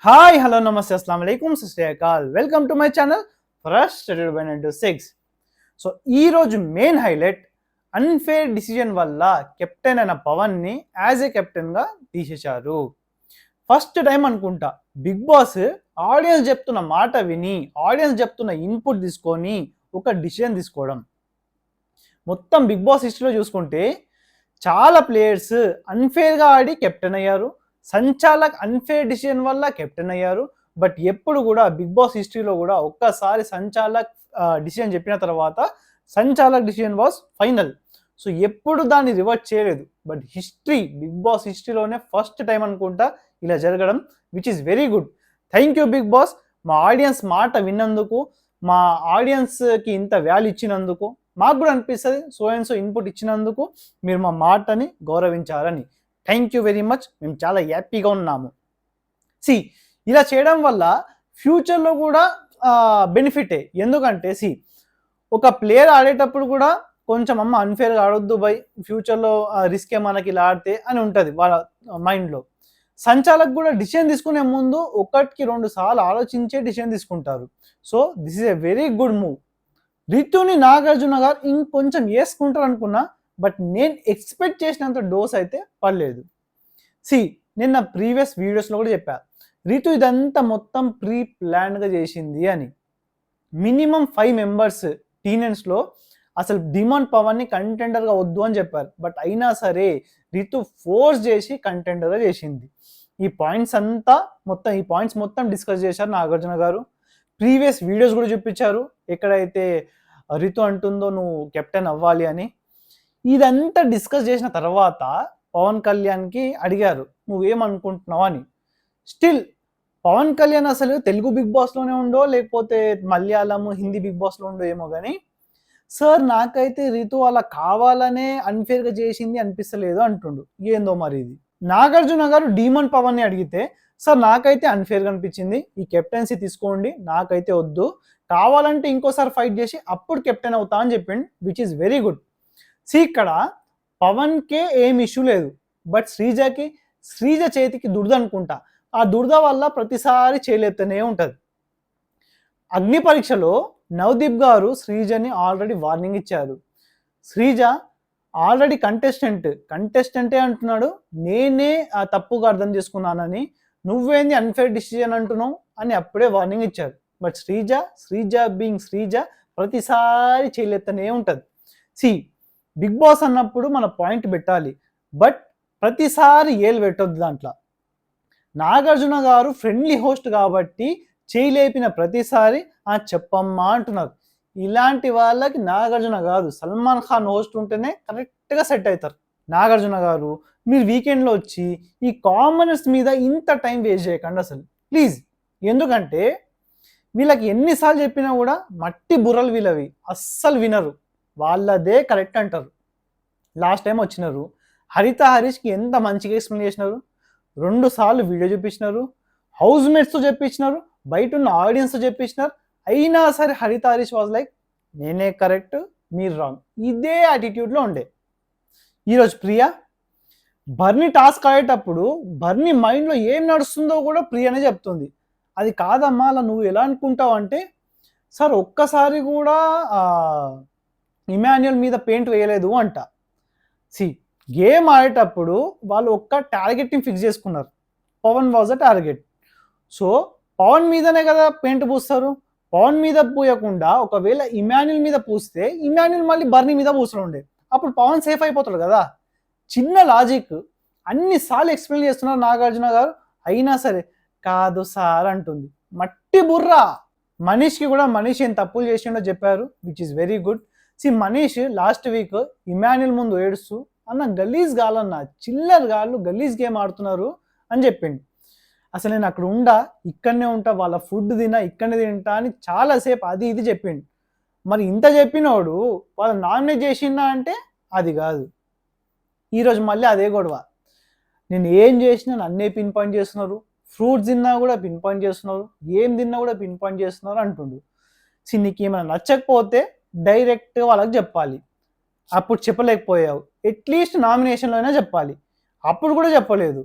Hi hello namaste అస్సలాము అలైకుం సస్రియాకాల్ welcome to my channel frustrated by 96. So ఈరోజు మెయిన్ హైలైట్ అన్ఫేర్ డిసిజన్ వల్ల కెప్టెన్ అయిన పవన్ని యాజ్ ఏ కెప్టెన్గా తీసేశారు. ఫస్ట్ టైం అనుకుంటా బిగ్ బాస్ ఆడియన్స్ చెప్తున్న మాట విని ఆడియన్స్ చెప్తున్న ఇన్పుట్ తీసుకొని ఒక డిసిజన్ తీసుకోవడం. మొత్తం బిగ్ బాస్ హిస్టరీలో చూసుకుంటే చాలా ప్లేయర్స్ అన్ఫేర్గా ఆడి కెప్టెన్ అయ్యారు. సంచాలక్ అన్ఫేర్ డిసిజన్ వల్ల కెప్టెన్ అయ్యారు. బట్ ఎప్పుడు కూడా బిగ్ బాస్ హిస్టరీలో కూడా ఒక్కసారి సంచాలక్ డిసిజన్ చెప్పిన తర్వాత సంచాలక్ డిసిజన్ వాస్ ఫైనల్. సో ఎప్పుడు దాన్ని రివర్ట్ చేయలేదు. బట్ బిగ్ బాస్ హిస్టరీలోనే ఫస్ట్ టైం అనుకుంటా ఇలా జరగడం, which is very good. Thank you Bigg Boss, మా ఆడియన్స్ మాట విన్నందుకు, మా ఆడియన్స్కి ఇంత వాల్యూ ఇచ్చినందుకు. మాకు కూడా అనిపిస్తుంది సో అండ్ సో ఇన్పుట్ ఇచ్చినందుకు మీరు మా మాటని గౌరవించారని. థ్యాంక్ యూ వెరీ మచ్, మేము చాలా హ్యాపీగా ఉన్నాము. ఇలా చేయడం వల్ల ఫ్యూచర్లో కూడా బెనిఫిటే. ఎందుకంటే ఒక ప్లేయర్ ఆడేటప్పుడు కూడా కొంచెం అన్ఫేర్గా ఆడొద్దు బై, ఫ్యూచర్లో రిస్కే మనకి ఇలా ఆడితే అని ఉంటుంది వాళ్ళ మైండ్లో. సంచాలకు కూడా డిసిషన్ తీసుకునే ముందు 1-2 సార్లు ఆలోచించే డిసిషన్ తీసుకుంటారు. So this is a very good move. రితుని నాగార్జున గారు ఇంకొంచెం వేసుకుంటారు అనుకున్నా, బట్ నేను ఎక్స్పెక్ట్ చేసినంత డోస్ అయితే పడలేదు. నిన్న ప్రీవియస్ వీడియోస్లో కూడా చెప్పా, రితు ఇదంతా మొత్తం ప్రీ ప్లాన్గా చేసింది అని. మినిమం 5 మెంబర్స్ టీనెన్స్లో అసలు డిమాండ్ పవర్ని కంటెండర్గా వద్దు అని చెప్పారు. బట్ అయినా సరే రితు ఫోర్స్ చేసి కంటెండర్గా చేసింది. ఈ పాయింట్స్ మొత్తం డిస్కస్ చేశారు నాగార్జున గారు. ప్రీవియస్ వీడియోస్ కూడా చూపించారు, ఎక్కడైతే రితు అంటుందో నువ్వు కెప్టెన్ అవ్వాలి అని. ఇదంతా డిస్కస్ చేసిన తర్వాత పవన్ కళ్యాణ్కి అడిగారు నువ్వేమనుకుంటున్నావు అని. స్టిల్ పవన్ కళ్యాణ్ అసలు తెలుగు బిగ్ బాస్లోనే ఉండో లేకపోతే మలయాళం హిందీ బిగ్ బాస్లో ఉండో ఏమో కానీ, సార్ నాకైతే రితు అలా కావాలనే అన్ఫేర్గా చేసింది అనిపిస్తలేదు అంటుండు. ఏందో మరి ఇది. నాగార్జున గారు డీమన్ పవన్ని అడిగితే, సార్ నాకైతే అన్ఫేర్గా అనిపించింది, ఈ కెప్టెన్సీ తీసుకోండి, నాకైతే వద్దు, కావాలంటే ఇంకోసారి ఫైట్ చేసి అప్పుడు కెప్టెన్ అవుతా అని చెప్పిండు, విచ్ ఈస్ వెరీ గుడ్. ఇక్కడ పవన్కే ఏం ఇష్యూ లేదు, బట్ శ్రీజ చేతికి దురద అనుకుంటా. ఆ దురద వల్ల ప్రతిసారి చేయలేస్తూనే ఉంటుంది. అగ్ని పరీక్షలో నవదీప్ గారు శ్రీజని ఆల్రెడీ వార్నింగ్ ఇచ్చారు. శ్రీజ ఆల్రెడీ కంటెస్టెంటే అంటున్నాడు, నేనే తప్పుగా అర్థం చేసుకున్నానని, నువ్వేంది అన్ఫేర్ డిసిజన్ అంటున్నావు అని అప్పుడే వార్నింగ్ ఇచ్చారు. బట్ శ్రీజ బీయింగ్ శ్రీజ ప్రతిసారి చేయలేస్తూనే ఉంటుంది. బిగ్ బాస్ అన్నప్పుడు మన పాయింట్ పెట్టాలి, బట్ ప్రతిసారి ఏలు పెట్టొద్దు దాంట్లో. నాగార్జున గారు ఫ్రెండ్లీ హోస్ట్ కాబట్టి చేయలేపిన ప్రతిసారి చెప్పమ్మా అంటున్నారు. ఇలాంటి వాళ్ళకి నాగార్జున గారు సల్మాన్ ఖాన్ హోస్ట్ ఉంటేనే కరెక్ట్గా సెట్ అవుతారు. నాగార్జున గారు మీరు వీకెండ్లో వచ్చి ఈ కామనర్స్ మీద ఇంత టైం వేస్ట్ చేయకండి అసలు ప్లీజ్. ఎందుకంటే వీళ్ళకి ఎన్నిసార్లు చెప్పినా కూడా మట్టి బుర్రలు వీళ్ళవి, అస్సలు వినరు, వాళ్ళదే కరెక్ట్ అంటారు. లాస్ట్ టైం వచ్చినారు, హరిత హరీష్కి ఎంత మంచిగా ఎక్స్ప్లెయిన్ చేసినారు, 2 సార్లు వీడియో చూపించినారు, హౌస్ మేట్స్తో చెప్పించినారు, బయట ఉన్న ఆడియన్స్తో చెప్పించినారు. అయినా సరే హరిత హరీష్ వాజ్ లైక్ నేనే కరెక్ట్ మీరు రాంగ్, ఇదే యాటిట్యూడ్లో ఉండే. ఈరోజు ప్రియా బర్నీ టాస్క్ ఆడేటప్పుడు బర్నీ మైండ్లో ఏం నడుస్తుందో కూడా ప్రియానే చెప్తుంది. అది కాదమ్మా అలా నువ్వు ఎలా అనుకుంటావు అంటే, సార్ ఒక్కసారి కూడా ఇమాన్యుయల్ మీద పెయింట్ వేయలేదు అంట. గేమ్ ఆడేటప్పుడు వాళ్ళు ఒక్క టార్గెట్ని ఫిక్స్ చేసుకున్నారు, Pawan was a target. So Pawan మీదనే కదా పెయింట్ పూస్తారు. పవన్ మీద పూయకుండా ఒకవేళ ఇమాన్యుయల్ మీద పూస్తే ఇమాన్యుయల్ మళ్ళీ బర్నీ మీద పూస్తుండే, అప్పుడు పవన్ సేఫ్ అయిపోతాడు కదా. చిన్న లాజిక్ అన్నిసార్లు ఎక్స్ప్లెయిన్ చేస్తున్నారు నాగార్జున గారు, అయినా సరే కాదు సార్ అంటుంది. మట్టి బుర్ర. మనీష్కి కూడా మనీష్ ఏం తప్పులు చేసిండో చెప్పారు, which is very good. Manish last week Emmanuel ముందు ఏడుస్తూ అన్న గలీజ్ గాలన్న చిల్లర్ గాళ్ళు గలీజ్ గేమ్ ఆడుతున్నారు అని చెప్పిండు. అసలు నేను అక్కడ ఇక్కడనే ఉంటా, వాళ్ళ ఫుడ్ తినా ఇక్కడనే తింటా అని చాలాసేపు అది ఇది చెప్పిండు. మరి ఇంత చెప్పినోడు వాళ్ళు నామినేట్ చేసిందా అంటే అది కాదు. ఈరోజు మళ్ళీ అదే గొడవ, నేను ఏం చేసినా నన్నే పిన్ పాయింట్ చేస్తున్నారు, ఫ్రూట్స్ తిన్నా కూడా పిన్ పాయింట్ చేస్తున్నారు, ఏం తిన్నా కూడా పిన్ పాయింట్ చేస్తున్నారు అంటుండు. నీకు ఏమైనా నచ్చకపోతే డైరెక్ట్గా వాళ్ళకి చెప్పాలి, అప్పుడు చెప్పలేకపోయావు, అట్లీస్ట్ నామినేషన్లో అయినా చెప్పాలి, అప్పుడు కూడా చెప్పలేదు.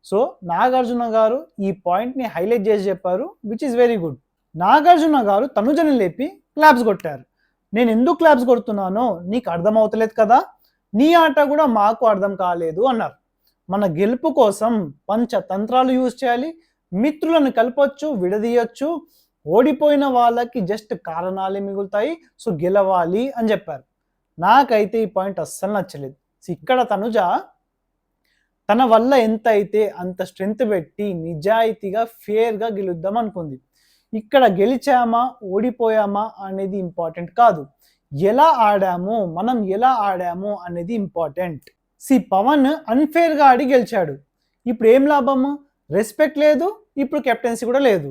సో నాగార్జున గారు ఈ పాయింట్ని హైలైట్ చేసి చెప్పారు, which is very good. Nagarjuna గారు తనుజని లేపి క్లాప్స్ కొట్టారు. నేను ఎందుకు క్లాప్స్ కొడుతున్నానో నీకు అర్థం అవుతలేదు కదా, నీ ఆట కూడా మాకు అర్థం కాలేదు అన్నారు. మన గెలుపు కోసం పంచతంత్రాలు యూజ్ చేయాలి, మిత్రులను కలపొచ్చు, విడదీయొచ్చు, ఓడిపోయిన వాళ్ళకి జస్ట్ కారణాలే మిగులుతాయి, సో గెలవాలి అని చెప్పారు. నాకైతే ఈ పాయింట్ అస్సలు నచ్చలేదు. ఇక్కడ తనుజ తన వల్ల ఎంత అయితే అంత స్ట్రెంగ్త్ పెట్టి నిజాయితీగా ఫేర్గా గెలుద్దాం అనుకుంది. ఇక్కడ గెలిచామా ఓడిపోయామా అనేది ఇంపార్టెంట్ కాదు, ఎలా ఆడాము, మనం ఎలా ఆడాము అనేది ఇంపార్టెంట్. పవన్ అన్ఫేర్గా ఆడి గెలిచాడు. ఇప్పుడు ఏం లాభము? రెస్పెక్ట్ లేదు, ఇప్పుడు కెప్టెన్సీ కూడా లేదు.